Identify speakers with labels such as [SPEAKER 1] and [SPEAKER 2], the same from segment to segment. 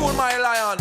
[SPEAKER 1] tune, my lion.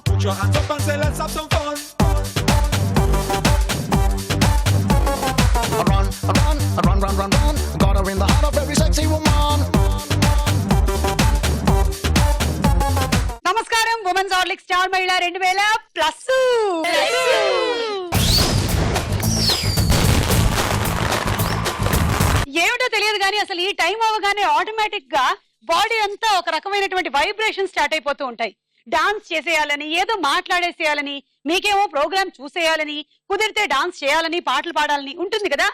[SPEAKER 1] Put your hands up and say let's have some fun. Run. Got her in the heart of every sexy woman.
[SPEAKER 2] నమస్కారం women's Horlicks star మహిళ 2000+. ఏమిటో తెలియదు కానీ అసలు ఈ time అవగానే automatic గా body అంతా ఒక రకమైనటువంటి వైబ్రేషన్ స్టార్ట్ అయిపోతూ ఉంటాయి. డాన్స్ చేసేయాలని, ఏదో మాట్లాడేసేయాలని, మీకేమో ప్రోగ్రామ్ చూసేయాలని, కుదిరితే డాన్స్ చేయాలని, పాటలు పాడాలని ఉంటుంది కదా.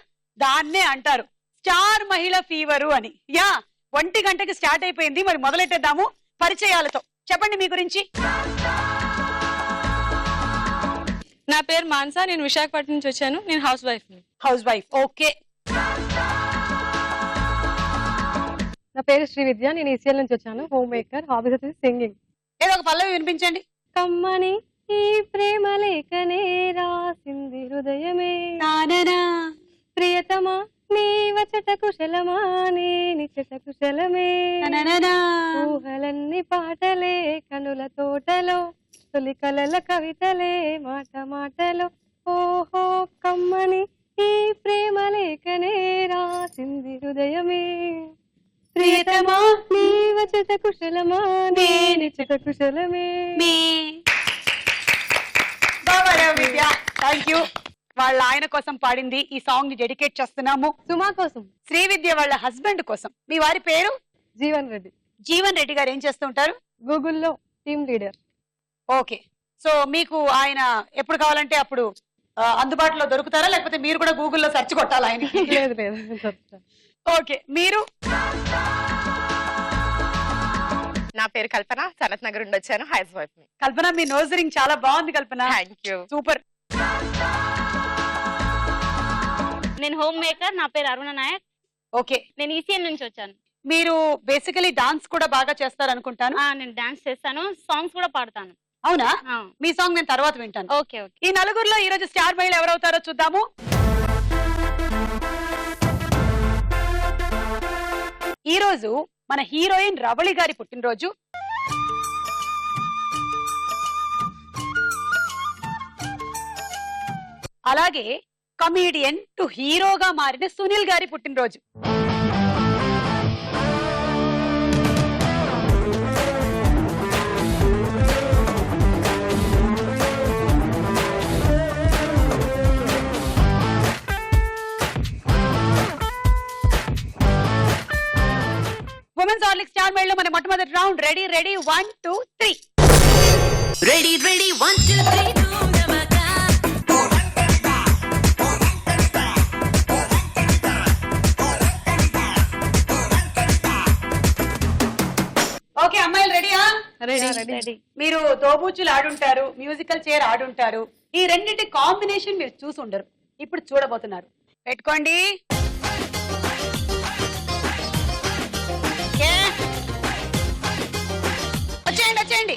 [SPEAKER 2] దాన్నే అంటారు స్టార్ మహిళ ఫీవరు అని. 1 గంటకి స్టార్ట్ అయిపోయింది. మరి మొదలెట్టేద్దాము పరిచయాలతో. చెప్పండి మీ గురించి.
[SPEAKER 3] నా పేరు మాన్సా, నేను విశాఖపట్నం నుంచి వచ్చాను. నేను హౌస్ వైఫ్. ఓకే.
[SPEAKER 4] నా పేరు శ్రీవిద్య, నేను ఈసీఎల్ నుంచి వచ్చాను. Home maker. హాబీస్ వచ్చేసి సింగింగ్.
[SPEAKER 2] ఏదో ఒక పల్లవి వినిపించండి.
[SPEAKER 4] కమ్మని ఈ ప్రేమ లేఖనే రాసింది హృదయమే, ప్రియతమా నీ వచట కుశలమా నీ నిచట కుశలమే, ఊహలన్నీ పాటలే కనుల తోటలో, తొలి కలల కవితలే మాట మాటలో, ఓహో కమ్మని ఈ ప్రేమ లేఖనే రాసింది హృదయమే, ప్రియతమా నీ వచట కుశలమా నీ నిచట కుశలమే.
[SPEAKER 2] Thank you. వాళ్ళ ఆయన కోసం పాడింది ఈ సాంగ్ ని డెడికేట్ చేస్తున్నాము.
[SPEAKER 4] సుమా కోసం.
[SPEAKER 2] శ్రీవిద్య వాళ్ళ హస్బెండ్ కోసం. మీ వారి పేరు?
[SPEAKER 4] జీవన్ రెడ్డి.
[SPEAKER 2] జీవన్ రెడ్డి గారు ఏం చేస్తూ ఉంటారు?
[SPEAKER 4] గూగుల్లో టీమ్ లీడర్.
[SPEAKER 2] ఓకే. సో మీకు ఆయన ఎప్పుడు కావాలంటే అప్పుడు అందుబాటులో దొరుకుతారా, లేకపోతే మీరు కూడా గూగుల్లో సెర్చ్ కొట్టాలి ఆయన?
[SPEAKER 4] లేదు.
[SPEAKER 2] ఓకే. మీరు?
[SPEAKER 3] నా పేరు కల్పన, సనత్ నగర్ నుండి వచ్చాను. House wife.
[SPEAKER 2] కల్పన, మీ నోస్ రింగ్ చాలా బాగుంది కల్పన.
[SPEAKER 3] థాంక్యూ.
[SPEAKER 2] సూపర్.
[SPEAKER 5] నేను హోమ్ మేకర్. నా పేరు అరుణ నాయక్.
[SPEAKER 2] ఓకే.
[SPEAKER 5] నేను ఈసీఎల్ నుంచి వచ్చాను.
[SPEAKER 2] మీరు బేసికలీ డాన్స్ కూడా బాగా చేస్తారు అనుకుంటాను.
[SPEAKER 5] నేను డాన్స్ చేస్తాను, సాంగ్స్ కూడా పాడతాను.
[SPEAKER 2] అవునా? మీ సాంగ్ నేను తర్వాత వింటాను.
[SPEAKER 5] ఓకే.
[SPEAKER 2] ఈ నలుగురులో ఈ రోజు స్టార్ మహిళ ఎవరవుతారో చూద్దాము. ఈ రోజు మన హీరోయిన్ రవళి గారి పుట్టినరోజు. అలాగే కమీడియన్ టు హీరోగా మారిన సునీల్ గారి పుట్టినరోజు. ఉమెన్స్ హార్లిక్స్ స్టార్ మహిళలో మన మొట్టమొదటి రౌండ్. రెడీ 1 2 3.
[SPEAKER 6] Ready 1 2 3.
[SPEAKER 2] ఓకే అమ్మాయిలు రెడీయా?
[SPEAKER 4] రెడీ.
[SPEAKER 2] మీరు తోబూచులు ఆడుంటారు, మ్యూజికల్ చైర్ ఆడుంటారు. ఈ రెండింటి కాంబినేషన్ మీరు చూసి ఉండరు, ఇప్పుడు చూడబోతున్నారు. పెట్టుకోండి. వచ్చేయండి.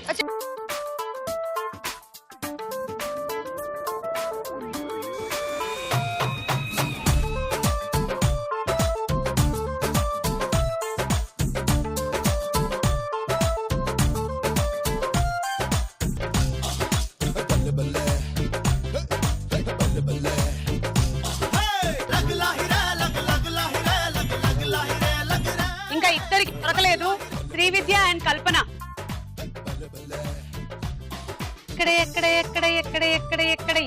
[SPEAKER 2] ఇంకా ఇద్దరికి దొరకలేదు, శ్రీవిద్య అండ్ కల్పన.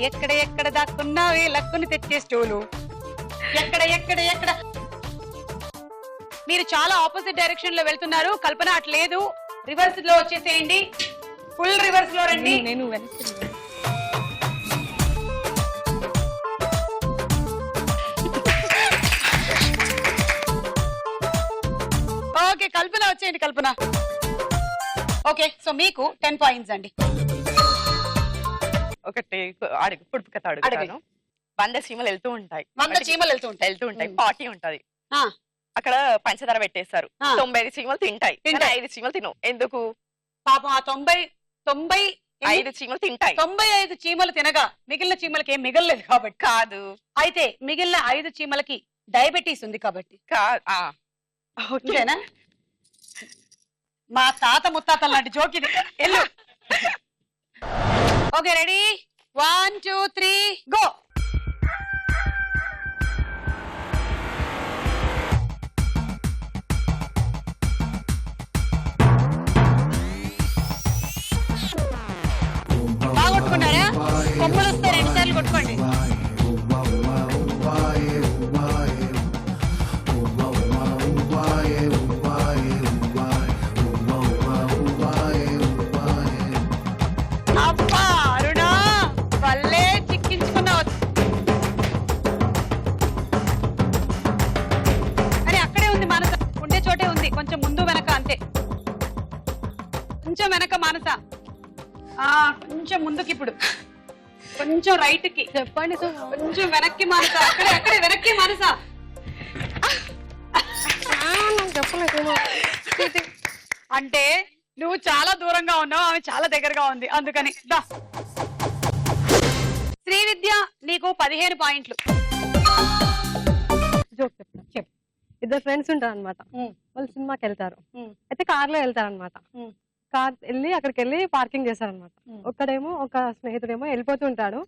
[SPEAKER 2] ఎక్కడ ఎక్కడ దాక్కున్నావే లక్కుని తెచ్చే స్టోలు ఎక్కడ ఎక్కడ ఎక్కడ మీరు చాలా ఆపోజిట్ డైరెక్షన్ లో వెళ్తున్నారు. కల్పన అట్లేదు, రివర్స్ లో వచ్చేసేయండి, ఫుల్ రివర్స్ లో రండి.
[SPEAKER 3] నేను వెనక్కి
[SPEAKER 2] ఓకే కల్పన వచ్చేయండి. కల్పన ఓకే, సో మీకు 10 పాయింట్స్ అండి.
[SPEAKER 7] ఒకటి అడుగు పొడుపు కథ అడుగుతాను. 100 చీమలు వెళ్తూ ఉంటాయి,
[SPEAKER 2] 100 చీమలు వెళ్తూ ఉంటాయి.
[SPEAKER 7] పార్టీ ఉంటది, అక్కడ పంచదార పెట్టేస్తారు. 95 చీమలు తింటాయి, 5 చీమలు తినవు. ఎందుకు?
[SPEAKER 2] పాపం ఆ 95
[SPEAKER 7] చీమలు తింటాయి.
[SPEAKER 2] 95 చీమలు తినగా మిగిలిన చీమలకి ఏం మిగలలేదు కాబట్టి
[SPEAKER 7] కాదు.
[SPEAKER 2] అయితే మిగిలిన 5 చీమలకి డయాబెటీస్ ఉంది కాబట్టి ఓకేనా? మా తాత ముత్తాతల లాంటి జోక్ ఇది. ఎల్లు. Okay ready, 1 2 3 go. బాగా కొట్టుకున్నారా? కొమ్మలు వస్తే 2 సార్లు కొట్టుకోండి. అబ్బా అరుణా, వల్లే చిక్కించుకున్నావు. అని అక్కడే ఉంది మానస, ఉండే చోటే ఉంది, కొంచెం ముందు వెనక అంతే. కొంచెం వెనక మానస, కొంచెం ముందుకి, ఇప్పుడు కొంచెం రైట్ కి
[SPEAKER 4] చెప్పండి.
[SPEAKER 2] కొంచెం వెనక్కి మానస, అక్కడే వెనక్కి మానస.
[SPEAKER 4] చెప్పలేదు.
[SPEAKER 2] అంటే నువ్వు చాలా దూరంగా ఉన్నావు, ఆమె చాలా దగ్గరగా ఉంది, అందుకని. దా శ్రీ విద్య, నీకు 15 పాయింట్లు.
[SPEAKER 4] జోక్ చెప్తా. చెప్పు. 2 ఫ్రెండ్స్ ఉంటారు అనమాట. వాళ్ళు సినిమాకి వెళ్తారు. అయితే కార్ లో వెళ్తారు అనమాట. కార్ అక్కడికి వెళ్ళి పార్కింగ్ చేశారనమాట. ఒక్కడేమో ఒక స్నేహితుడేమో వెళ్ళిపోతూ ఉంటాడు,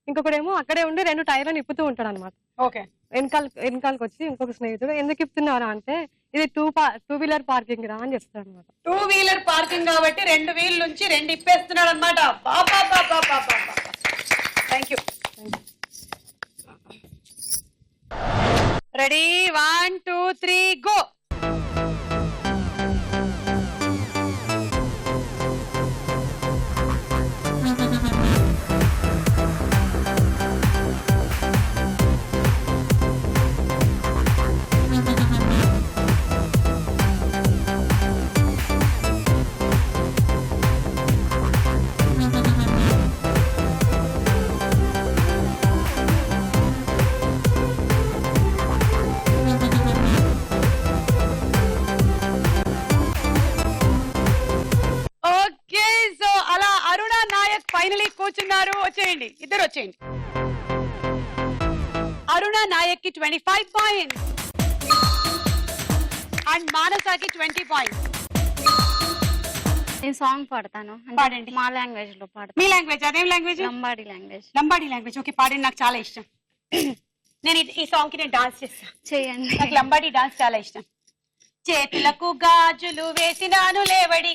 [SPEAKER 4] ఇంకొకడేమో అక్కడే ఉండి 2 టైర్లను ఇప్పుతూ ఉంటాడు అనమాట.
[SPEAKER 2] ఓకే.
[SPEAKER 4] వెనకాలకి వచ్చి ఇంకొక స్నేహితుడు ఎందుకు ఇప్పుతున్నారా అంటే ఇది 2 వీలర్ పార్కింగ్ రా అని చెప్తాడు అనమాట.
[SPEAKER 2] 2 వీలర్ పార్కింగ్ కాబట్టి 2 వీల్ నుంచి 2 ఇప్పేస్తున్నాడు అనమాట. Thank you. Ready, 1 2 3 go. కూర్చున్నారు, వచ్చేయండి, ఇద్దరు వచ్చేయండి. అరుణ నాయక్ కి 25 పాయింట్స్ అండ్ మానసాకి 20 పాయింట్స్.
[SPEAKER 5] నేను సాంగ్ పాడతాను.
[SPEAKER 2] పాడండి.
[SPEAKER 5] మా లాంగ్వేజ్ లో పాడతాను.
[SPEAKER 2] మీ లాంగ్వేజ్? అదేం language?
[SPEAKER 5] Lambadi language.
[SPEAKER 2] Lambadi language. Okay, పాడండి, నాకు చాలా ఇష్టం. నేను ఈ సాంగ్ కి నేను డాన్స్ చేస్తాను.
[SPEAKER 5] చేయండి.
[SPEAKER 2] నాకు లంబాడి డాన్స్ చాలా ఇష్టం. చేతులకు గాజులు వేసినాను లేవడి,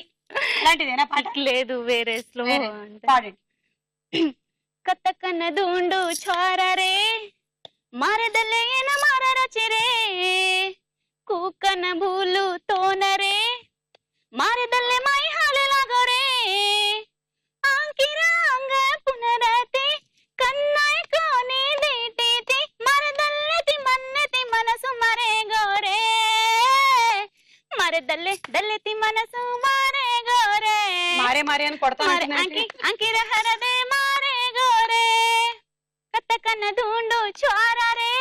[SPEAKER 2] లాంటిదేనా పాట?
[SPEAKER 5] లేదు, వేరే స్లో.
[SPEAKER 2] పాడండి.
[SPEAKER 5] కత్త కన్నదుండు చోరరే మరదలేన మరరచిరే కూకన భూలు తోనరే మరదల్లే మై హాలెలాగోరే ఆంకిరాంగ పునరతి కన్నాయ్ కోని దీటితి మరదల్లెతి మన్నెతి మనసు మరే గోరే మరదల్లె దల్లెతి మనసు మరే గోరే
[SPEAKER 2] మారే మారే అని కొడతాను.
[SPEAKER 5] అంకిర హరదే మారే గోరే కత్త కన్నదుండు చోరరే.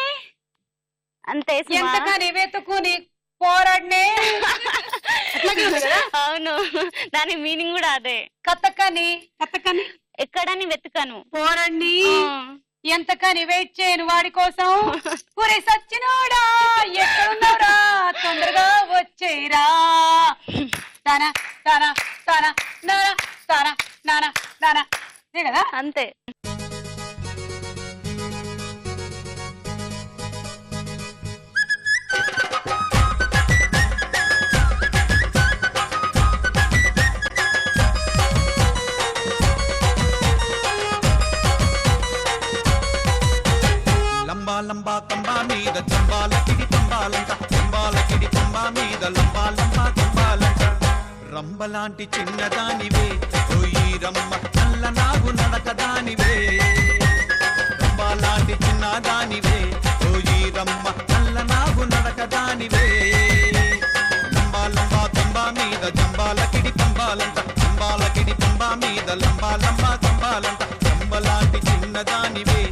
[SPEAKER 5] అంతే.
[SPEAKER 2] ఎంతగా నివేతుకుని పోరాడనే.
[SPEAKER 5] అవును, దాని మీనింగ్ కూడా అదే.
[SPEAKER 2] కథకని
[SPEAKER 5] ఎక్కడని వెతుకను,
[SPEAKER 2] పోరాడిని ఎంతకని వెయిట్ చేయను వాడి కోసం. ఒరే సచ్చినోడా ఎక్కడున్నారా, తొందరగా వచ్చేరా. తానా తానా తానా నానా తానా నానా నానా, ఇదే కదా.
[SPEAKER 5] అంతే.
[SPEAKER 8] లంబా కంబా మీద చంబాలకిడి పంబాలంట చంబాలకిడి పంబా మీద లంబా లంబా కంబాలంట రంబలాంటి చిన్నదానివే ఓయి రమ్మ నల్ల నాగు నడకదానివే రంబలాంటి చిన్నదానివే ఓయి రమ్మ నల్ల నాగు నడకదానివే లంబా లంబా కంబా మీద చంబాలకిడి పంబాలంట చంబాలకిడి పంబా మీద లంబా లంబా కంబాలంట రంబలాంటి చిన్నదానివే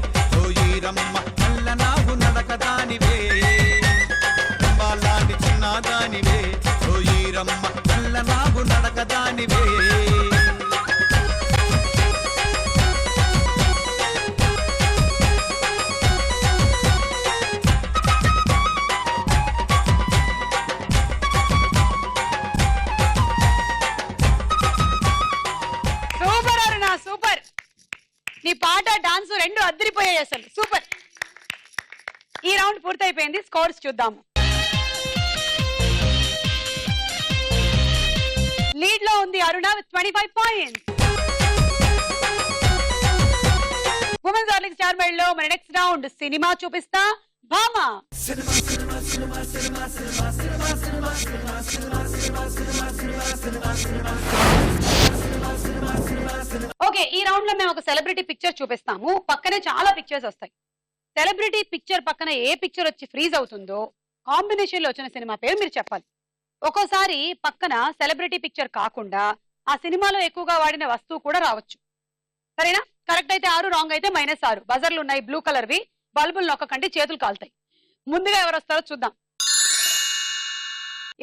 [SPEAKER 8] ఓయి రమ్మ నల్ల నాగు నడకదానివే రంబలాంటి చిన్నదానివే ఓయి రమ్మ నల్ల నాగు నడకదానివే
[SPEAKER 2] సూపర్ అరుణ సూపర్. నీ పాట డాన్స్ రెండు అద్దరిపోయాయి అసలు సూపర్. ఈ రౌండ్ పూర్తయిపోయింది, స్కోర్స్ చూద్దాము. లీడ్ లో ఉంది Aruna with 25 points. Women's darling star mile లో మన నెక్స్ట్ రౌండ్ సినిమా చూపిస్తా భామా. ఓకే, ఈ రౌండ్ లో మేము ఒక సెలబ్రిటీ పిక్చర్ చూపిస్తాము, పక్కనే చాలా పిక్చర్స్ వస్తాయి. సెలబ్రిటీ పిక్చర్ పక్కన ఏ పిక్చర్ వచ్చి ఫ్రీజ్ అవుతుందో కాంబినేషన్ లో వచ్చిన సినిమా పేరు మీరు చెప్పాలి. ఒక్కోసారి పక్కన సెలబ్రిటీ పిక్చర్ కాకుండా ఆ సినిమాలో ఎక్కువగా వాడిన వస్తువు కూడా రావచ్చు. సరేనా? కరెక్ట్ అయితే 6, రాంగ్ అయితే -6. బజర్లు ఉన్నాయి బ్లూ కలర్ వి, బల్బులు నొక్కకండి చేతులు కాలుతాయి. ముందుగా ఎవరు వస్తారో చూద్దాం.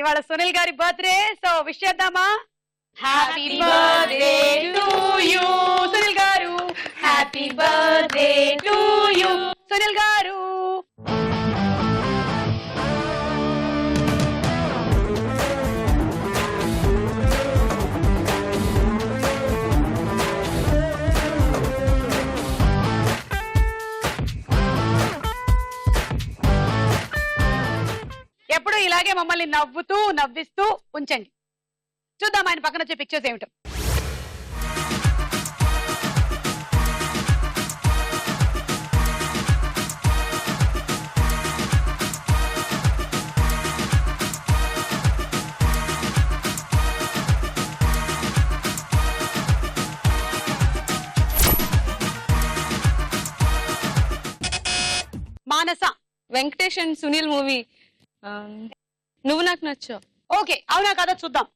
[SPEAKER 2] ఇవాళ సునీల్ గారి బర్త్డే, సో విష్ చేద్దామా? Happy birthday to you Sunil garu, happy birthday to you Sunil garu. ఎప్పుడు ఇలాగే మమ్మల్ని నవ్వుతూ నవ్విస్తూ ఉంచండి. చూద్దాం ఆయన పక్కన వచ్చే పిక్చర్స్ ఏమిటో. మానస.
[SPEAKER 3] వెంకటేష్ అండ్ సునీల్ మూవీ నువ్వు నాకు నచ్చావు.
[SPEAKER 2] ఓకే, అవునా కదా చూద్దాం.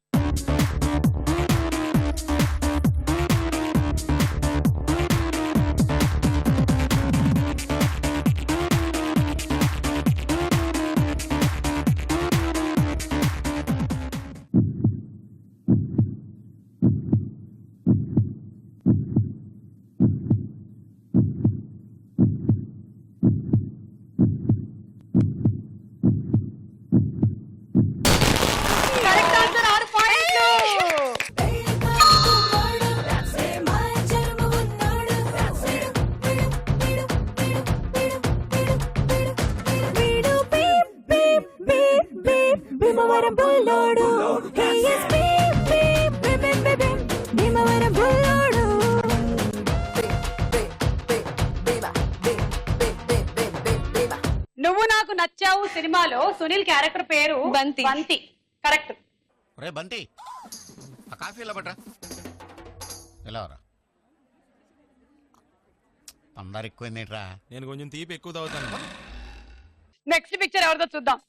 [SPEAKER 2] కరెక్ట్ ఆన్సర్, 6 పాయింట్లు. నువ్వు నాకు నచ్చావు సినిమాలో సునీల్ క్యారెక్టర్ పేరు
[SPEAKER 3] బంతి.
[SPEAKER 2] బంతి. కరెక్ట్.
[SPEAKER 9] రే బంటి, ఆ కాఫీ ఎలా పట్రా, ఎలా రా, అందరు ఎక్కువైందేట్రా.
[SPEAKER 10] నేను కొంచెం తీపి ఎక్కువ తాగుతాను.
[SPEAKER 2] నెక్స్ట్ పిక్చర్ ఎవరిదో చూద్దాం.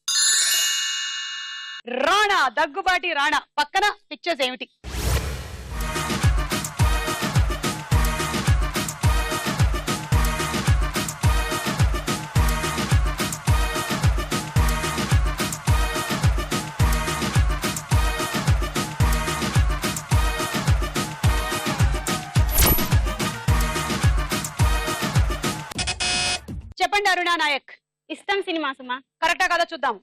[SPEAKER 2] రాణా, దగ్గుబాటి రాణా. పక్కన పిక్చర్స్ ఏమిటి? చెప్పండి అరుణా నాయక్.
[SPEAKER 5] ఇష్టం సినిమా సుమా.
[SPEAKER 2] కరెక్టా కదా చూద్దాం.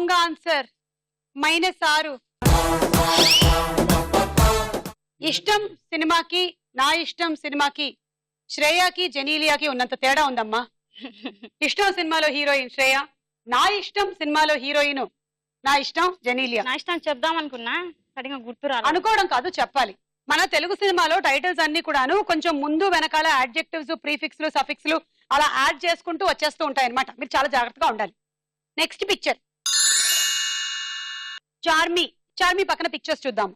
[SPEAKER 2] Wrong answer. -6. ఇష్టం సినిమాకి నా ఇష్టం సినిమాకి శ్రేయాకి జెనీలియాకి ఉన్నంత తేడా ఉందమ్మా. ఇష్టం సినిమాలో హీరోయిన్ శ్రేయ, నా ఇష్టం సినిమాలో హీరోయిన్ నా ఇష్టం జెనీలియా.
[SPEAKER 5] నా ఇష్టం చెప్దాం అనుకున్నా, సరిగా గుర్తు రాలేదు.
[SPEAKER 2] అనుకోవడం కాదు, చెప్పాలి. మన తెలుగు సినిమాలో టైటిల్స్ అన్ని కూడాను కొంచెం ముందు వెనకాల అడ్జెక్టివ్స్, ప్రీఫిక్స్లు, సఫిక్స్లు అలా యాడ్ చేసుకుంటూ వచ్చేస్తూ ఉంటాయి అన్నమాట. మీరు చాలా జాగ్రత్తగా ఉండాలి. Next picture Charmi. చార్మి పక్కన పిక్చర్స్ చూద్దాం.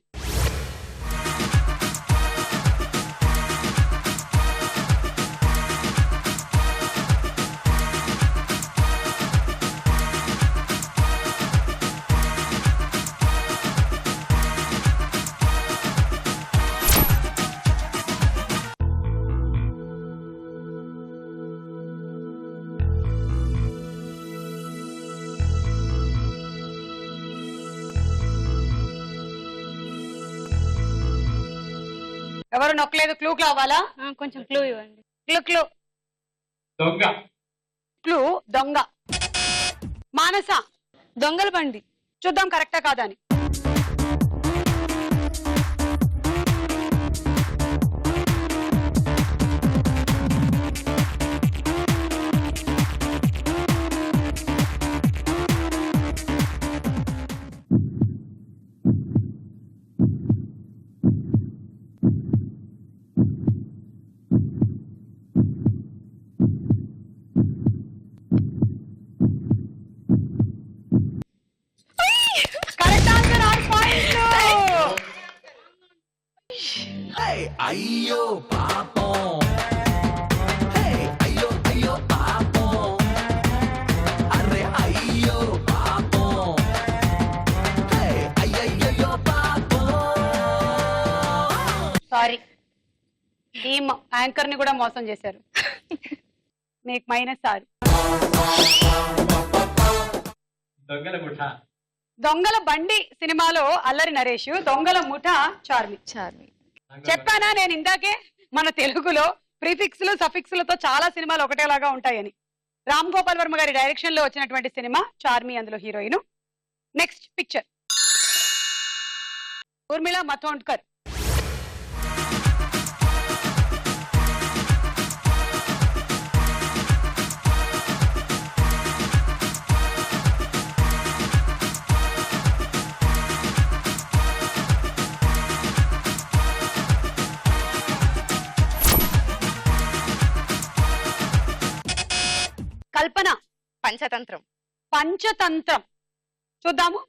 [SPEAKER 2] ఎవరు నొక్కలేదు? క్లూ కావాలా?
[SPEAKER 5] కొంచెం క్లూ ఇవ్వండి.
[SPEAKER 2] క్లూ క్లూ దొంగ. మానస
[SPEAKER 3] దొంగల బండి.
[SPEAKER 2] చూద్దాం కరెక్టా కాదా అని. Correct answer. 6 పాయింట్లు.
[SPEAKER 8] అయ్యో పాపం, అయ్యో అయ్యో పాపం, అరే అయ్యో పాపం, అయ్యయ్యో పాపం.
[SPEAKER 2] సారీ, టీమ్ యాంకర్ ని కూడా మోసం చేశారు. మీకు -6. దొంగల బండి సినిమాలో అల్లరి నరేష్, దొంగల ముఠ చార్మి. చెప్పానా నేను ఇందాకే మన తెలుగులో ప్రిఫిక్స్లు సఫిక్స్లతో చాలా సినిమాలు ఒకటేలాగా ఉంటాయని. రామ్ గోపాల్ వర్మ గారి డైరెక్షన్ లో వచ్చినటువంటి సినిమా చార్మి, అందులో heroine. Next picture Urmila Matondkar. Kalpana.
[SPEAKER 7] Panchatantram.
[SPEAKER 2] Panchatantram చూద్దాము.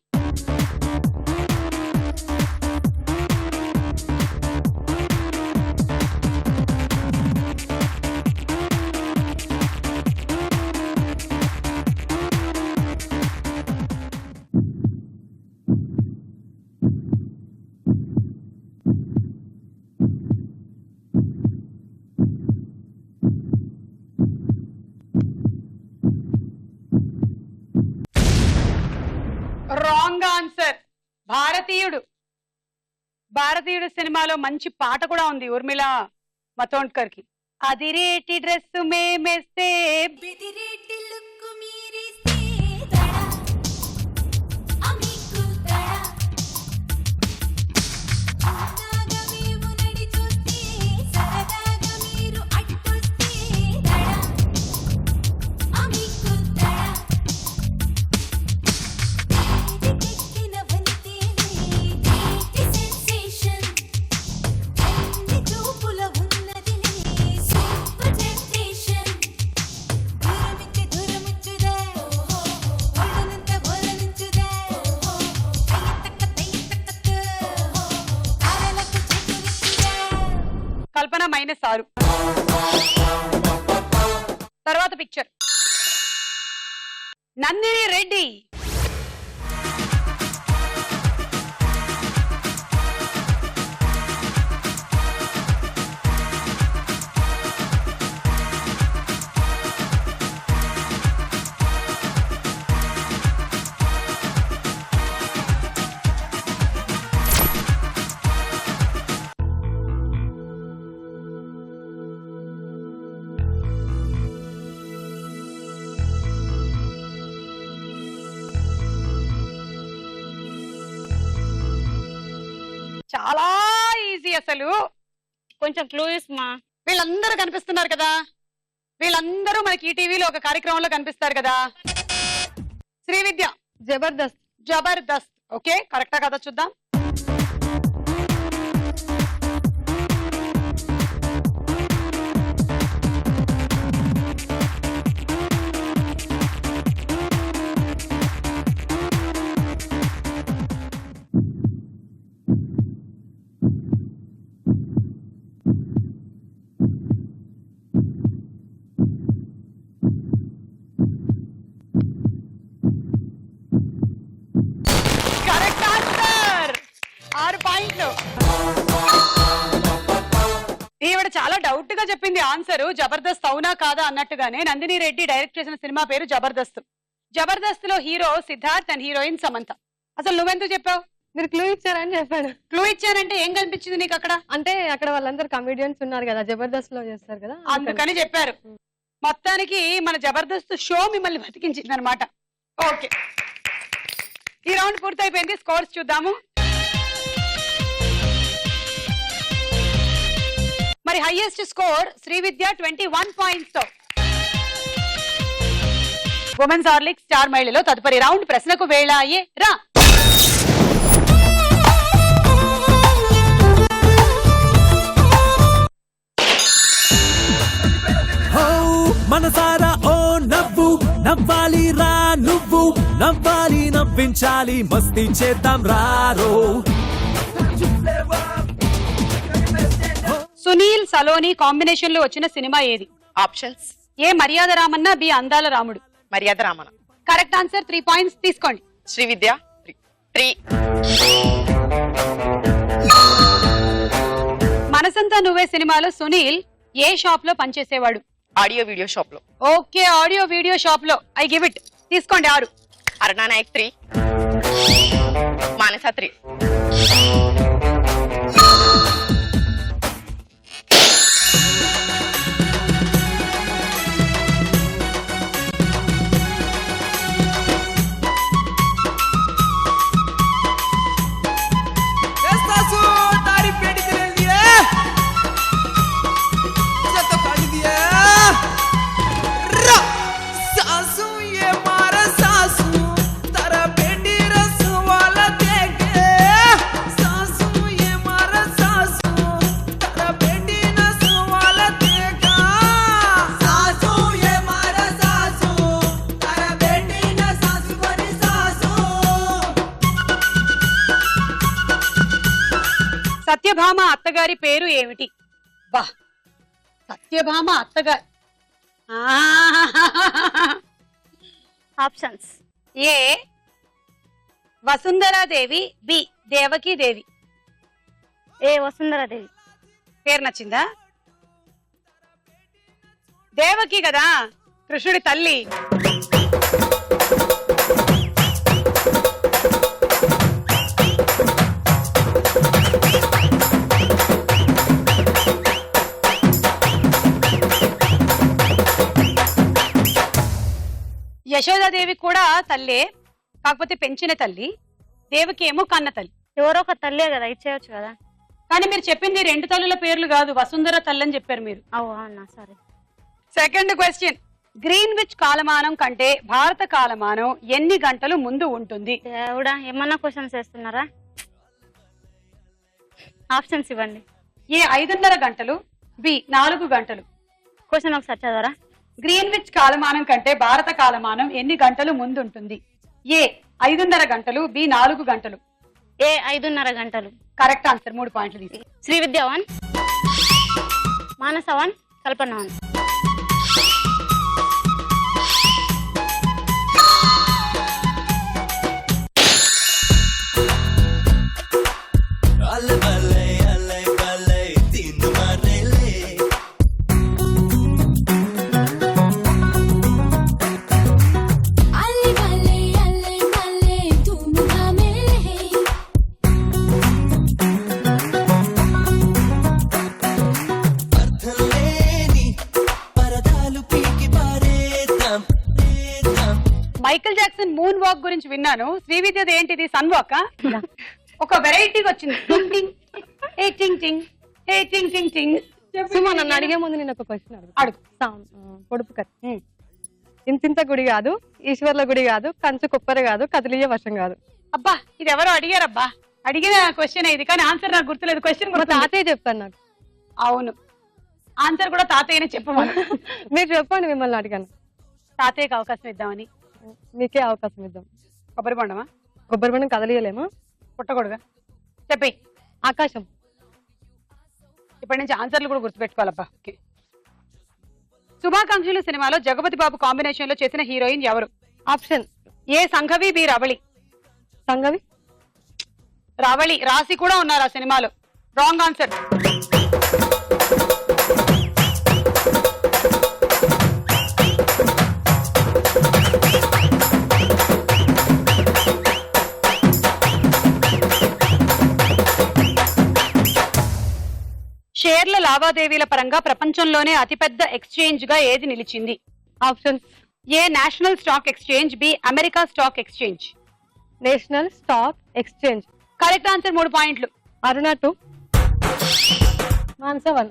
[SPEAKER 2] Wrong answer. భారతీయుడు. భారతీయుడు సినిమాలో మంచి పాట కూడా ఉంది ఊర్మిళ మతోండ్కర్ కి. అదిరేటి డ్రెస్ మేమేస్తే కల్పన -6. తర్వాత పిక్చర్ నందిని రెడ్డి. అసలు?
[SPEAKER 5] కొంచెం క్లూ ఇస్మా.
[SPEAKER 2] వీళ్ళందరూ కనిపిస్తున్నారు కదా, వీళ్ళందరూ మనకి ఈ టీవీలో ఒక కార్యక్రమంలో కనిపిస్తారు కదా. శ్రీవిద్య.
[SPEAKER 4] జబర్దస్త్.
[SPEAKER 2] జబర్దస్త్. ఓకే, కరెక్టా కదా చూద్దాం. Correct answer. 6 పాయింట్లు. ఈవిడ చాలా డౌట్ గా చెప్పింది ఆన్సర్. జబర్దస్త్ అవునా కాదా అన్నట్టుగానే. నందిని రెడ్డి డైరెక్ట్ చేసిన సినిమా పేరు జబర్దస్త్. జబర్దస్త్ లో hero Siddharth and heroine Samantha. అసలు నువ్వెందుకు చెప్పావు?
[SPEAKER 4] మీరు క్లూ ఇచ్చారని చెప్పాను.
[SPEAKER 2] క్లూ ఇచ్చానంటే ఏం కనిపించింది నీకు అక్కడ?
[SPEAKER 4] అంటే అక్కడ వాళ్ళందరూ కమెడియన్స్ ఉన్నారు కదా, జబర్దస్త్ లో చేస్తారు కదా,
[SPEAKER 2] అందుకని చెప్పారు. మొత్తానికి మన జబర్దస్త్ షో మిమ్మల్ని బతికించింది అనమాట. ఓకే, ఈ రౌండ్ పూర్తయిపోయింది. స్కోర్స్ చూద్దాము. మరి హైయెస్ట్ స్కోర్ శ్రీవిద్య 21 పాయింట్స్ తో. ఉమెన్స్ హార్లిక్స్ స్టార్ మహిళలో తదుపరి రౌండ్ ప్రశ్నకు వేళ అయ్యే రా.
[SPEAKER 8] మనసారా ఓ నవ్వు నవ్వాలి రా, నువ్వు నవ్వాలి, నవ్వించాలి, మస్తీ చేద్దాం రారో.
[SPEAKER 2] సునీల్ సలోని కాంబినేషన్ లో వచ్చిన సినిమా ఏది?
[SPEAKER 7] ఆప్షన్స్.
[SPEAKER 2] ఏ మర్యాద రామన్న, బి అందాల రాముడు.
[SPEAKER 7] మర్యాద రామన.
[SPEAKER 2] Correct answer. 3 పాయింట్స్ తీసుకోండి.
[SPEAKER 7] శ్రీవిద్య 3.
[SPEAKER 2] మనసంతా నువ్వే సినిమాలో సునీల్ ఏ షాప్ లో పనిచేసేవాడు?
[SPEAKER 7] ఆడియో వీడియో షాప్ లో.
[SPEAKER 2] ఓకే, ఆడియో వీడియో షాప్ లో. I give it. తీసుకోండి 6.
[SPEAKER 7] అరుణా నాయక్ 3. మానస 3.
[SPEAKER 2] సత్యభామ అత్తగారి పేరు ఏమిటి? బా, సత్యభామ అత్తగారి.
[SPEAKER 5] ఆప్షన్స్.
[SPEAKER 2] ఏ వసుంధరాదేవి, బి దేవకీదేవి.
[SPEAKER 5] ఏ వసుంధరాదేవి.
[SPEAKER 2] పేరు నచ్చిందా? దేవకి కదా, కృష్ణుడి తల్లి. యశోదాదేవి కూడా తల్లే, కాకపోతే పెంచిన తల్లి. దేవకి ఏమో కన్న తల్లి.
[SPEAKER 5] ఎవరో ఒక తల్లే కదా, ఇచ్చేయచ్చు కదా.
[SPEAKER 2] కానీ మీరు చెప్పింది 2 తల్లుల పేర్లు కాదు, వసుంధర తల్లి అని చెప్పారు మీరు.
[SPEAKER 5] అవునా, సరే.
[SPEAKER 2] Second question. గ్రీన్విచ్ కాలమానం కంటే భారత కాలమానం ఎన్ని గంటలు ముందు ఉంటుంది?
[SPEAKER 5] దేవుడా, ఏమన్నా క్వశ్చన్స్ వేస్తున్నారా? ఆప్షన్స్ ఇవ్వండి.
[SPEAKER 2] ఏ 5:30 గంటలు, బి 4 గంటలు.
[SPEAKER 5] క్వశ్చన్ ఒకసారి చదవరా?
[SPEAKER 2] గ్రీన్విచ్ కాలమానం కంటే భారత కాలమానం ఎన్ని గంటలు ముందు ఉంటుంది? ఏ 5:30 గంటలు, బి 4 గంటలు.
[SPEAKER 5] ఏ 5:30 గంటలు.
[SPEAKER 2] Correct answer. 3 పాయింట్లు తీసి.
[SPEAKER 5] Srividya 1, Manasa 1, Kalpana 1.
[SPEAKER 2] Michael Jackson moonwalk గురించి విన్నాను. శ్రీవిద్యది ఏంటిది? Sun walk. ఒక వెరైటీగా వచ్చింది. ఏ టింగ్ టింగ్, ఏ టింగ్ టింగ్ టింగ్.
[SPEAKER 4] సుమా నన్ను అడిగే ముందు నేను ఒక క్వశ్చన్
[SPEAKER 2] అడుగు.
[SPEAKER 4] పొడుపు కథ. ఇంతింత గుడి కాదు, ఈశ్వర్ల గుడి కాదు, కంచు కుప్పర కాదు, కదిలియ వర్షం కాదు.
[SPEAKER 2] అబ్బా ఇది ఎవరో అడిగారబ్బా, అడిగిన క్వశ్చన్ ఇది, కానీ ఆన్సర్ నాకు గుర్తులేదు. క్వశ్చన్
[SPEAKER 4] మా తాతయ్య చెప్పాను నాకు.
[SPEAKER 2] అవును, ఆన్సర్ కూడా తాతయ్యనే చెప్పమను.
[SPEAKER 4] మీరు చెప్పండి, మిమ్మల్ని అడిగాను.
[SPEAKER 2] తాతయ్యకి అవకాశం ఇద్దామని.
[SPEAKER 4] మీకే అవకాశం ఇద్దాం.
[SPEAKER 2] కొబ్బరి బొండమా?
[SPEAKER 4] కొబ్బరి బండం కదలియలేమా?
[SPEAKER 2] పుట్టకూడగా చెప్పి.
[SPEAKER 4] ఆకాశం.
[SPEAKER 2] ఇప్పటి నుంచి ఆన్సర్లు కూడా గుర్తుపెట్టుకోవాలబ్బా. ఓకే. శుభాకాంక్షలు సినిమాలో జగపతి బాబు కాంబినేషన్ లో చేసిన హీరోయిన్ ఎవరు?
[SPEAKER 4] Option
[SPEAKER 2] A Sanghavi, B Ravali.
[SPEAKER 4] Sanghavi.
[SPEAKER 2] Ravali Rasi కూడా ఉన్నారు ఆ సినిమాలో. Wrong answer. షేర్ల లావాదేవీల పరంగా ప్రపంచంలోనే అతిపెద్ద ఎక్స్చేంజ్ గా ఏది నిలిచింది?
[SPEAKER 4] Option
[SPEAKER 2] A national stock exchange, B America stock exchange.
[SPEAKER 4] National stock exchange.
[SPEAKER 2] Correct answer. 3 పాయింట్లు.
[SPEAKER 4] అరుణ 2, మాన్స 1.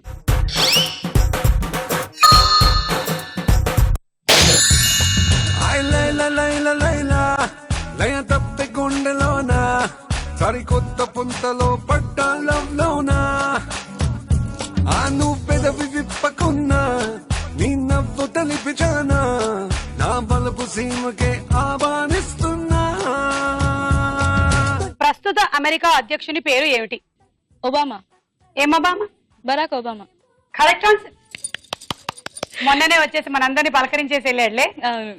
[SPEAKER 8] లయ తప్పి గుండెలోనా సరికొత్త పుంతలో పట్టాలంలోనా ఆ నువ్వు పెదవి విప్పకున్నా నీ నవ్వు తలిపిచానా నా బలపు సీమకే ఆహ్వానిస్తున్నా.
[SPEAKER 2] ప్రస్తుత అమెరికా అధ్యక్షుని పేరు ఏమిటి?
[SPEAKER 3] ఒబామా.
[SPEAKER 2] ఏం Obama?
[SPEAKER 3] Barack Obama.
[SPEAKER 2] Correct answer. మొన్ననే వచ్చేసి మనందరినీ పలకరించేసి వెళ్ళాడులే.
[SPEAKER 3] అవును.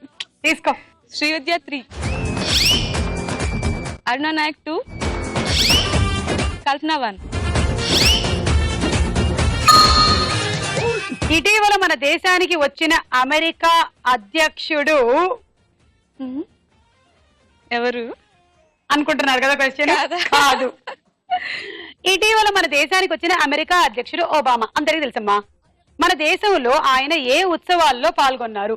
[SPEAKER 2] తీసుకో.
[SPEAKER 3] శ్రీవిద్య 3, అరుణ నాయక్ 2, కల్పన 1.
[SPEAKER 2] ఇటీవల మన దేశానికి వచ్చిన అమెరికా అధ్యక్షుడు
[SPEAKER 3] ఎవరు
[SPEAKER 2] అనుకుంటున్నారు కదా క్వశ్చన్? కాదు. ఇటీవల మన దేశానికి వచ్చిన అమెరికా అధ్యక్షుడు ఒబామా. అందరికీ తెలుసమ్మా. మన దేశంలో ఆయన ఏ ఉత్సవాల్లో పాల్గొన్నారు?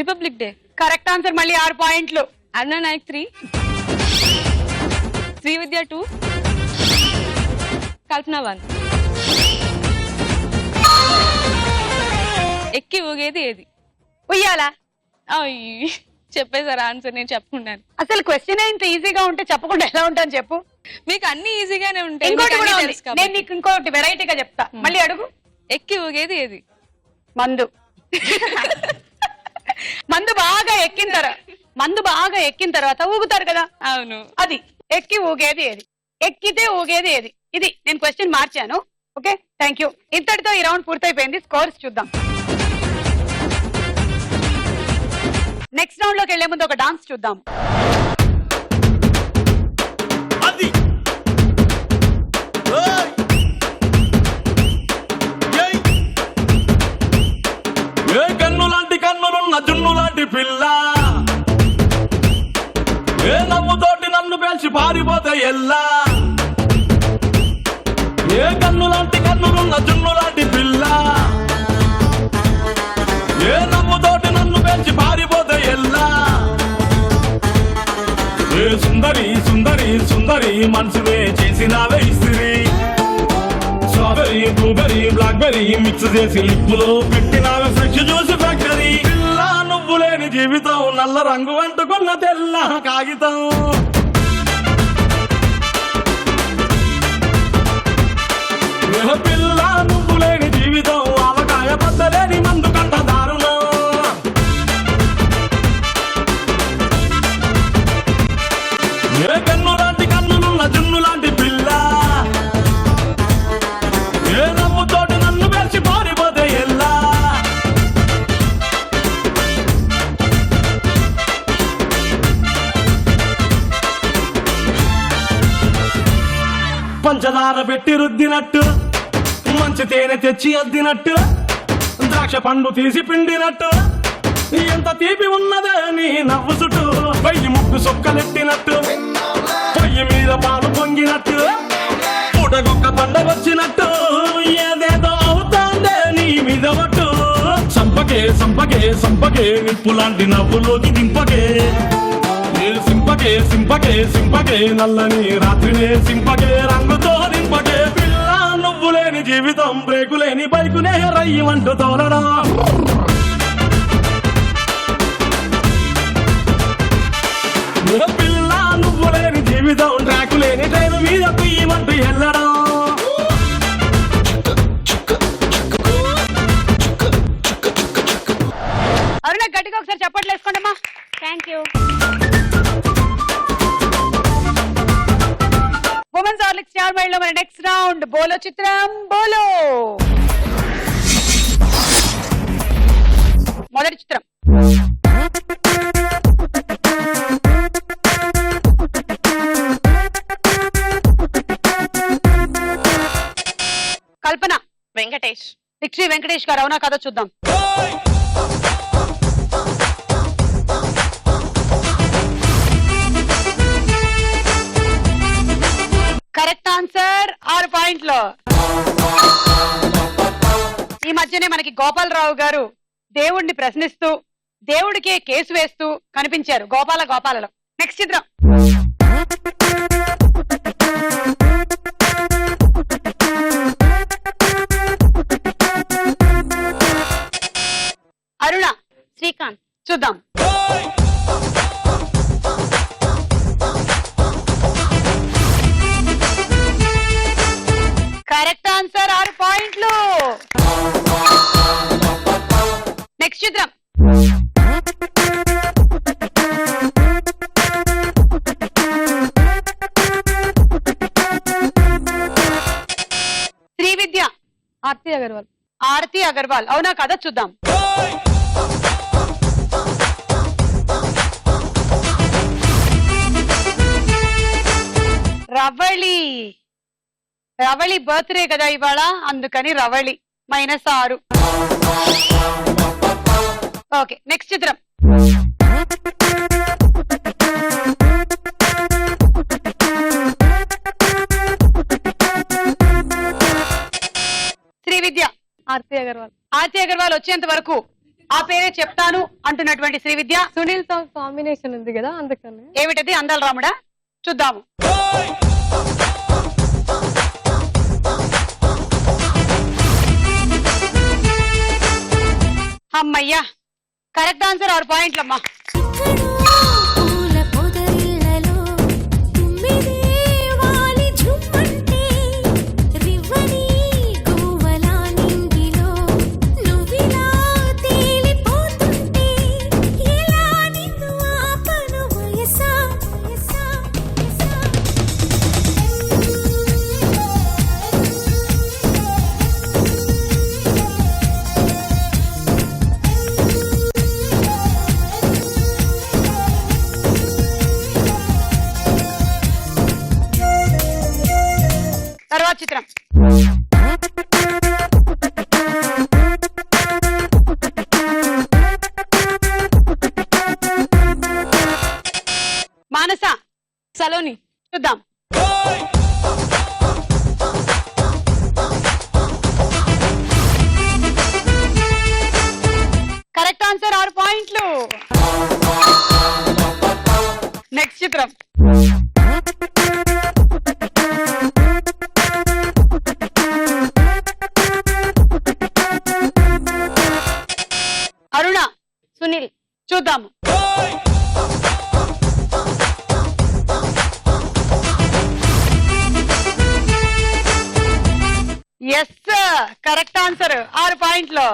[SPEAKER 3] Republic day.
[SPEAKER 2] Correct answer. మళ్ళీ 6 పాయింట్లు.
[SPEAKER 3] అరుణ నాయక్ 3, శ్రీవిద్య 2, కల్పన 1. ఎక్కి ఊగేది ఏది?
[SPEAKER 2] ఉయ్యాలా?
[SPEAKER 3] చెప్పేశారు ఆన్సర్, నేను చెప్పుకున్నాను.
[SPEAKER 2] అసలు క్వశ్చన్ ఇంత ఈజీగా ఉంటే చెప్పకుండా ఎలా ఉంటాను చెప్పు.
[SPEAKER 3] మీకు అన్ని ఈజీగానే ఉంటాయి.
[SPEAKER 2] ఇంకోటి కూడా ఉంది. నేను నీకు ఇంకోటి వెరైటీగా చెప్తా. మళ్ళీ అడుగు.
[SPEAKER 3] ఎక్కి ఊగేది ఏది?
[SPEAKER 2] మందు. మందు బాగా ఎక్కిన తర్వాత ఊగుతారు కదా.
[SPEAKER 3] అవును.
[SPEAKER 2] అది ఎక్కి ఊగేది ఏది? ఎక్కితే ఊగేది ఏది? ఇది నేను క్వశ్చన్ మార్చాను. Okay, thank you. ఇంతటితో ఈ రౌండ్ పూర్తయిపోయింది. స్కోర్స్ చూద్దాం. నెక్స్ట్ రౌండ్ లోకి వెళ్లే ముందు ఒక డాన్స్ చూద్దాం.
[SPEAKER 10] అది ఏ కన్ను లాంటి కన్నులున్న జున్ను లాంటి పిల్ల, ఏ నవ్వుతోటి నన్ను పేల్చి పారిపోతే ఎల్లా. ఏ కన్ను లాంటి కన్నులున్న జున్ను లాంటి పిల్ల, ఏ నవ్వుతోటి నన్ను పేల్చి పారిపోతే ఎల్లా. ఏ సుందరి సుందరి సుందరి మనసువే చేసినావే ఇస్త్రీ. స్ట్రాబెరీ బ్లూబెరీ బ్లాక్బెరీ మిక్స్ చేసి లిప్పులో పెట్టినావే ఫ్రెష్ జ్యూస్ ఫ్యాక్టరీ. పిల్ల నువ్వు లేని జీవితం నల్ల రంగు అంటుకున్న తెల్ల కాగితం. పిల్ల నువ్వు లేని జీవితం ఆవకాయ బద్దలేని మందు కంట దారుణం. ఏ కన్ను లాంటి కన్నులున్న జున్ను లాంటి పిల్ల, ఏ నవ్వుతోటి నన్ను పెంచి పారిపోతే ఎల్లా. పంచదార పెట్టి రుద్దినట్టు, మంచి తేనె తెచ్చి అద్దినట్టు, ద్రాక్ష పండు తీసి పిండినట్టు, ఎంత తీపి ఉన్నదే నీ నవ్వు చుట్టూ. పొయ్యి ముగ్గు సొక్కలెట్టినట్టు, పొయ్యి మీద పాలు పొంగినట్టు, పూటకొక్క పండగ వచ్చినట్టు, ఏదేదో అవుతాందే నీ మీద ఒట్టు. సంపకే సంపకే సంపకే నిప్పు లాంటి నవ్వులోకి దింపకే. సింపకే సింపకే సింపకే నల్లని రాత్రినే సింపకే రంగుతో నింపకే. పిల్ల నువ్వు లేని జీవితం బ్రేకు లేని బైకునే రయ్యమంటూ తోలడం పిల్ల నువ్వు లేని జీవితం ట్రాకు లేని ట్రైన్ మీద కుయ్యమంటూ వెళ్ళడం
[SPEAKER 2] అరుణ గట్టిగా ఒకసారి చప్పట్లు వేసుకోండమ్మా.
[SPEAKER 5] Thank you.
[SPEAKER 2] Women's Horlicks star mile లో మన నెక్స్ట్ రౌండ్ బోలో చిత్రం బోలో. మొదటి చిత్రం కల్పన,
[SPEAKER 7] వెంకటేష్.
[SPEAKER 2] శ్రీ వెంకటేష్ గారు. అవునా కదా చూద్దాం. కరెక్ట్ ఆన్సర్ 6 పాయింట్లు. ఈ మధ్యనే మనకి గోపాలరావు గారు దేవుడిని ప్రశ్నిస్తూ దేవుడికే కేసు వేస్తూ కనిపించారు గోపాలలో. నెక్స్ట్ చిత్రం అరుణ,
[SPEAKER 5] శ్రీకాంత్.
[SPEAKER 2] చూద్దాం. కరెక్ట్ ఆన్సర్ 6 పాయింట్లు. నెక్స్ట్ చిత్రం శ్రీవిద్య,
[SPEAKER 4] ఆర్తి అగర్వాల్.
[SPEAKER 2] ఆరతి అగర్వాల్. అవునా కదా చూద్దాం. రవళి బర్త్డే కదా ఇవాళ, అందుకని రవళి -6. ఓకే, నెక్స్ట్ చిత్రం శ్రీవిద్య,
[SPEAKER 4] ఆర్తి అగర్వాల్.
[SPEAKER 2] ఆర్తి అగర్వాల్ వచ్చేంత వరకు ఆ పేరే చెప్తాను అంటున్నటువంటి శ్రీవిద్య.
[SPEAKER 4] సునీల్ తో కాంబినేషన్ ఉంది కదా, అందుకని.
[SPEAKER 2] ఏమిటది? అందాల రాముడా. చూద్దాము. అమ్మయ్యా, కరెక్ట్ ఆన్సర్ 6 పాయింట్లమ్మా.
[SPEAKER 6] పూల పొదరిళ్ళలో తుమ్మిదే వాలి ఝుమ్మంటే రివ్వని గువ్వలా నింగిలో నువ్విలా తేలిపోతుంటే ఎలా నిన్ను ఆపను వయసా వయసా వయసా.
[SPEAKER 2] తర్వాత చిత్రం మానస,
[SPEAKER 3] సలోని.
[SPEAKER 2] చూద్దాం. కరెక్ట్ ఆన్సర్ 6 పాయింట్లు. నెక్స్ట్ చిత్రం అరుణ,
[SPEAKER 5] సునీల్.
[SPEAKER 2] చూద్దాము. ఎస్, కరెక్ట్ ఆన్సర్ 6 పాయింట్లు.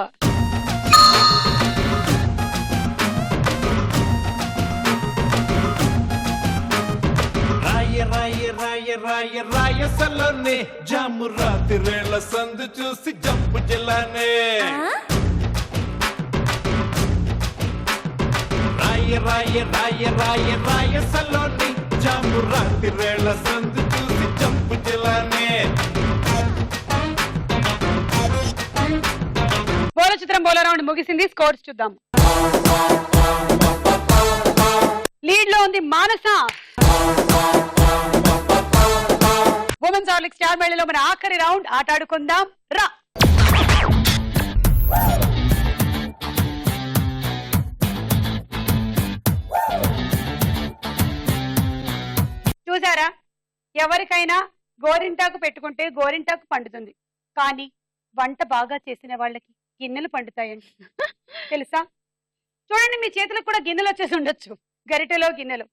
[SPEAKER 10] రాయసలోనే జాము రాత్రిరేళ్ల సందు చూసి జంపు జిల్లానే రాయసలోని జాము రాత్రిరేళ్ల సందు చూసి జంపు జిల్లానే.
[SPEAKER 2] బోలో చిత్రం బోలో రౌండ్ ముగిసింది. స్కోర్స్ చూద్దాం. లీడ్ లో ఉంది మానస. ఉమెన్స్ హార్లిక్స్ స్టార్ మైల్ లో మన ఆఖరి రౌండ్ ఆటాడుకుందాం రా. చూసారా, ఎవరికైనా గోరింటాకు పెట్టుకుంటే గోరింటాకు పండుతుంది, కానీ వంట బాగా చేసిన వాళ్ళకి గిన్నెలు పండుతాయండి. తెలుసా? చూడండి, మీ చేతులకు కూడా గిన్నెలు వచ్చేసి ఉండొచ్చు. గరిటెలో గిన్నెలు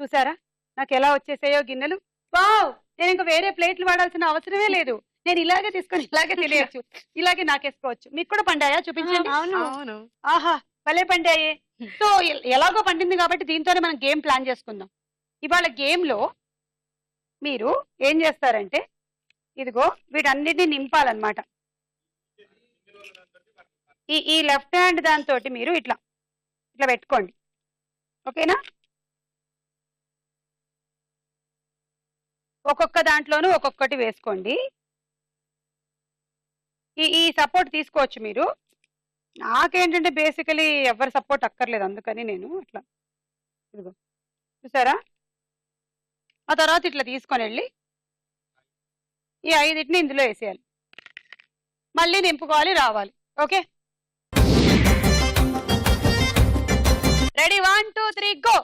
[SPEAKER 2] చూసారా నాకు ఎలా వచ్చేసాయో గిన్నెలు. వావ్, నేను ఇంకా వేరే ప్లేట్లు వాడాల్సిన అవసరమే లేదు. నేను ఇలాగే తీసుకొని ఇలాగే తెలియచ్చు, ఇలాగే నాకేసుకోవచ్చు. మీకు కూడా పండాయా? చూపించండి.
[SPEAKER 7] అవును.
[SPEAKER 2] ఆహా, భలే పండాయే. సో ఎలాగో పండింది కాబట్టి దీంతోనే మనం గేమ్ ప్లాన్ చేసుకుందాం. ఇవాళ గేమ్ లో మీరు ఏం చేస్తారంటే ఇదిగో వీటన్నిటిని నింపాలన్నమాట. ఈ లెఫ్ట్ హ్యాండ్ దాంతో మీరు ఇట్లా ఇట్లా పెట్టుకోండి. ఓకేనా? ఒక్కొక్క దాంట్లోనూ ఒక్కొక్కటి వేసుకోండి. ఈ సపోర్ట్ తీసుకోవచ్చు మీరు. నాకేంటంటే బేసికలీ ఎవరి సపోర్ట్ అక్కర్లేదు, అందుకని నేను అట్లా ఇదిగో చూసారా. ఆ తర్వాత ఇట్లా తీసుకొని వెళ్ళి ఈ 5టిని ఇందులో వేసేయాలి. మళ్ళీ నింపుకోవాలి, రావాలి. Okay, ready? 1 2 3 గో.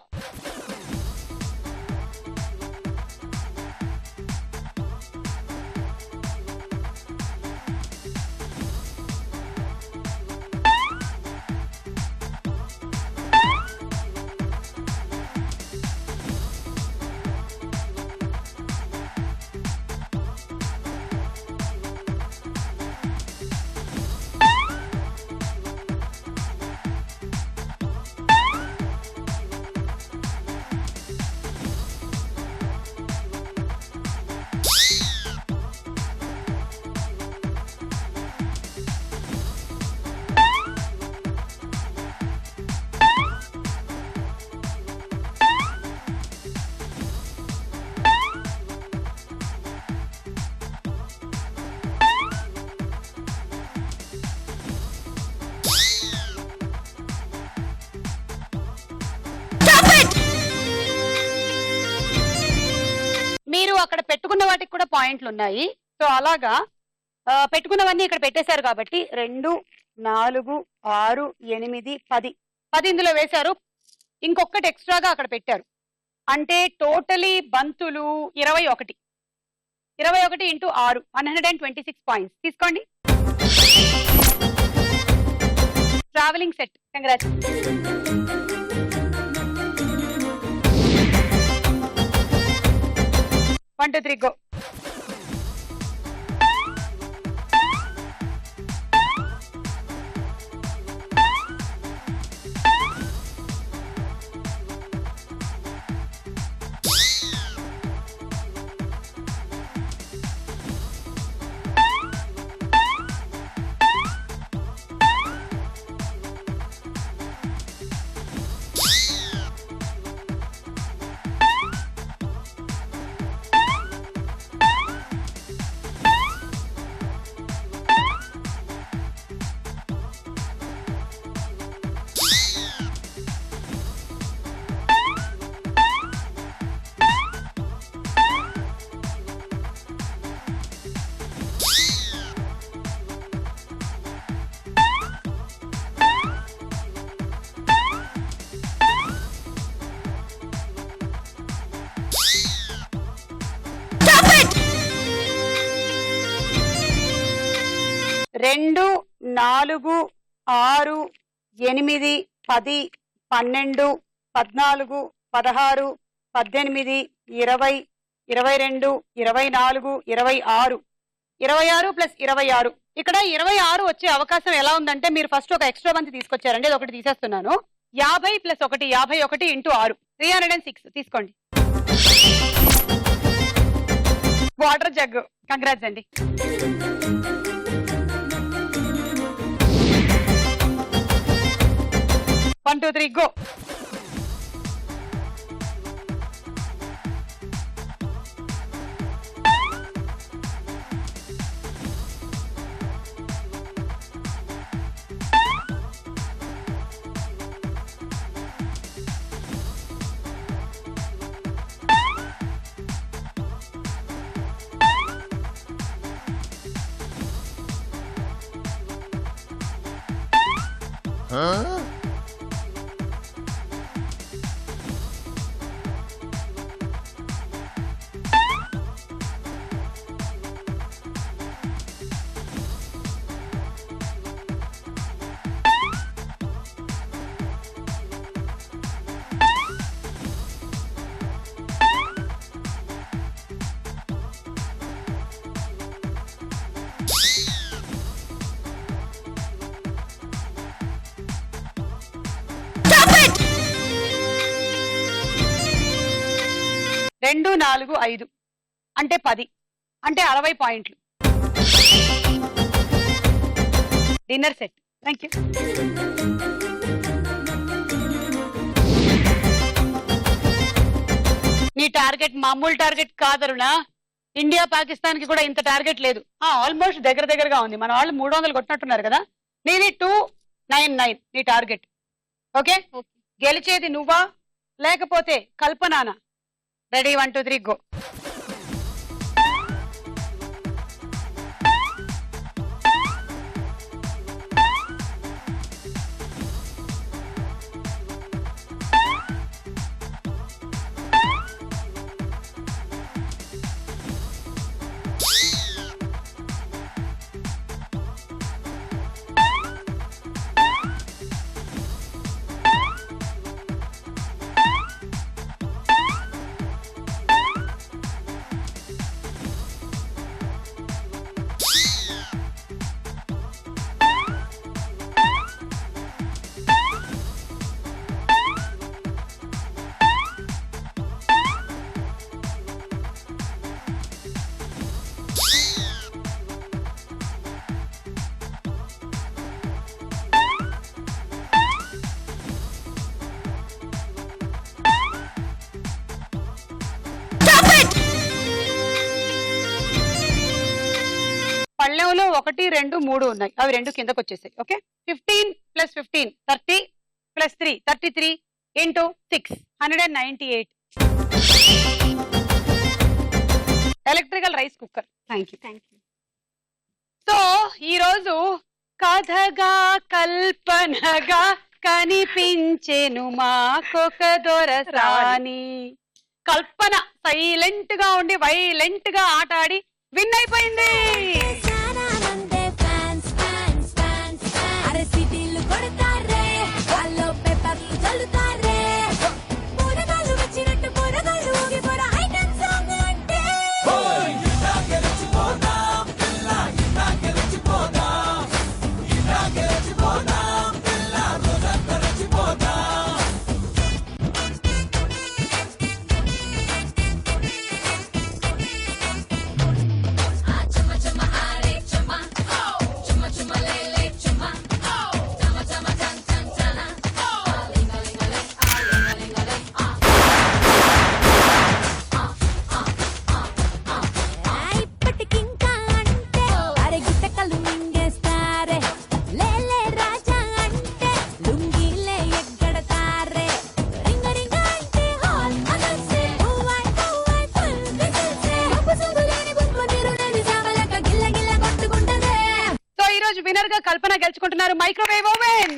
[SPEAKER 2] మీరు అక్కడ పెట్టుకున్న వాటికి కూడా పాయింట్లు ఉన్నాయి. సో అలాగా పెట్టుకున్నవన్నీ ఇక్కడ పెట్టేశారు కాబట్టి 2 4 6 8 10 ఇందులో వేశారు. ఇంకొకటి ఎక్స్ట్రాగా అక్కడ పెట్టారు. అంటే టోటలీ బంతులు 21. 21 ఇంటూ 6 126 పాయింట్స్ తీసుకోండి. Travelling set. కంగ్రాచులేషన్స్. 1 2 3 గో. రెండు 4 6 8 10 12 14 16 18 20 22 24 26 26 ప్లస్ 26. ఇక్కడ 26 వచ్చే అవకాశం ఎలా ఉందంటే మీరు ఫస్ట్ ఒక ఎక్స్ట్రా బంతి తీసుకొచ్చారండి, అది ఒకటి తీసేస్తున్నాను. 50 ప్లస్ 1 51 ఇంటూ 6 306 తీసుకోండి. Water jug. కంగ్రాట్స్ అండి. One, two, three, go.
[SPEAKER 9] Huh?
[SPEAKER 2] 2, 4, 5 అంటే 10 అంటే 60 పాయింట్లు. Dinner set. Thank you. నీ టార్గెట్ మామూలు టార్గెట్ కాదరునా. ఇండియా పాకిస్తాన్ కి కూడా ఇంత టార్గెట్ లేదు. ఆల్మోస్ట్ దగ్గరగా ఉంది. మన వాళ్ళు 300 కొట్టినట్టున్నారు కదా. నీది 299 నీ టార్గెట్. ఓకే, గెలిచేది నువ్వా లేకపోతే కల్పనానా? Ready, 1, 2, 3 go. పళ్ళెంలో 1, 2, 3 ఉన్నాయి. అవి 2 కిందకు వచ్చేసాయి. Okay, 15 + 15 30 + 3 33 × 6 198. Electrical rice cooker. Thank you. So ఈ రోజు కథగా కల్పనగా కనిపించెను మాకొక దొరసాని. కల్పన సైలెంట్ గా ఉండి వైలెంట్ గా ఆట ఆడి విన్ అయిపోయింది.
[SPEAKER 6] సారానందే ఫ్యాన్స్ ఫ్యాన్స్ ఫ్యాన్స్ అరే సిటీలు కొడతారే వాళ్ళో పేపర్లు చల్లుతారే పోరగాళ్ళు వచ్చినట్టు పోరగాళ్ళు ఊగిపోర ఐటమ్ సాంగ్ అంటే ఇప్పటికింకా అంటే అరే గిట్టకలు మింగేస్తారే లేలే రాజా అంటే లుంగీలే ఎగ్గడతారే రింగ రింగ అంటే హాల్ అగల్సే ఓవై ఫుల్ బిజిల్సే అపసంగులేని బొమ్మ నిరులేని సామలక గిల్ల గిల్ల కొట్టుకుంటదే.
[SPEAKER 2] సో ఈ రోజు విన్నర్ గా కల్పన గెలుచుకుంటున్నారు మైక్రోవేవ్ ఓవెన్.